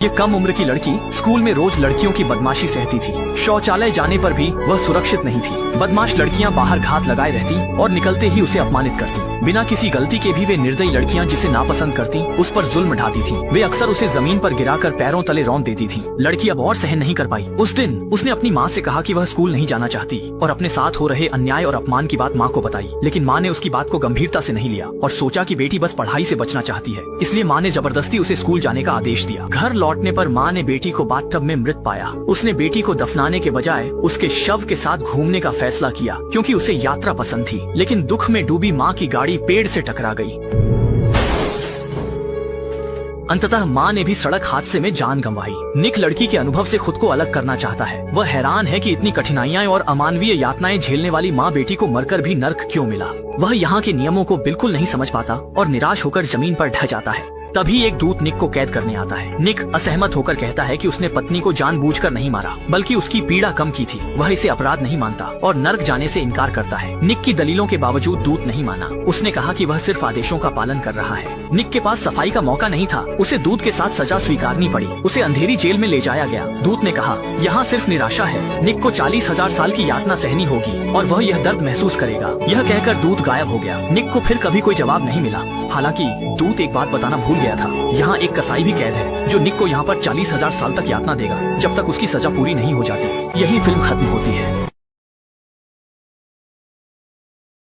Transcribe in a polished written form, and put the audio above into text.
ये कम उम्र की लड़की स्कूल में रोज लड़कियों की बदमाशी सहती थी। शौचालय जाने पर भी वह सुरक्षित नहीं थी। बदमाश लड़कियां बाहर घात लगाए रहती और निकलते ही उसे अपमानित करती। बिना किसी गलती के भी वे निर्दयी लड़कियां जिसे नापसंद करती उस पर जुल्म ढाती थीं। वे अक्सर उसे जमीन पर गिराकर पैरों तले रौंद देती थीं। लड़की अब और सहन नहीं कर पाई। उस दिन उसने अपनी माँ से कहा कि वह स्कूल नहीं जाना चाहती और अपने साथ हो रहे अन्याय और अपमान की बात माँ को बताई। लेकिन माँ ने उसकी बात को गंभीरता से नहीं लिया और सोचा कि बेटी बस पढ़ाई से बचना चाहती है, इसलिए माँ ने जबरदस्ती उसे स्कूल जाने का आदेश दिया। घर लौटने पर माँ ने बेटी को बाथटब में मृत पाया। उसने बेटी को दफनाने के बजाय उसके शव के साथ घूमने का फैसला किया क्योंकि उसे यात्रा पसंद थी। लेकिन दुख में डूबी माँ की गाड़ी पेड़ से टकरा गई। अंततः माँ ने भी सड़क हादसे में जान गंवाई। निक लड़की के अनुभव से खुद को अलग करना चाहता है। वह हैरान है कि इतनी कठिनाइयां और अमानवीय यातनाएं झेलने वाली माँ बेटी को मरकर भी नर्क क्यों मिला। वह यहाँ के नियमों को बिल्कुल नहीं समझ पाता और निराश होकर जमीन पर ढह जाता है। तभी एक दूत निक को कैद करने आता है। निक असहमत होकर कहता है कि उसने पत्नी को जानबूझकर नहीं मारा, बल्कि उसकी पीड़ा कम की थी। वह इसे अपराध नहीं मानता और नर्क जाने से इनकार करता है। निक की दलीलों के बावजूद दूत नहीं माना। उसने कहा कि वह सिर्फ आदेशों का पालन कर रहा है। निक के पास सफाई का मौका नहीं था। उसे दूत के साथ सजा स्वीकारनी पड़ी। उसे अंधेरी जेल में ले जाया गया। दूत ने कहा, यहाँ सिर्फ निराशा है। निक को 40,000 साल की यातना सहनी होगी और वह यह दर्द महसूस करेगा। यह कहकर दूत गायब हो गया। निक को फिर कभी कोई जवाब नहीं मिला। हालांकि दूत एक बात बताना भूल गया था। यहाँ एक कसाई भी कैद है जो निक को यहाँ पर 40,000 साल तक यातना देगा जब तक उसकी सजा पूरी नहीं हो जाती। यही फिल्म खत्म होती है।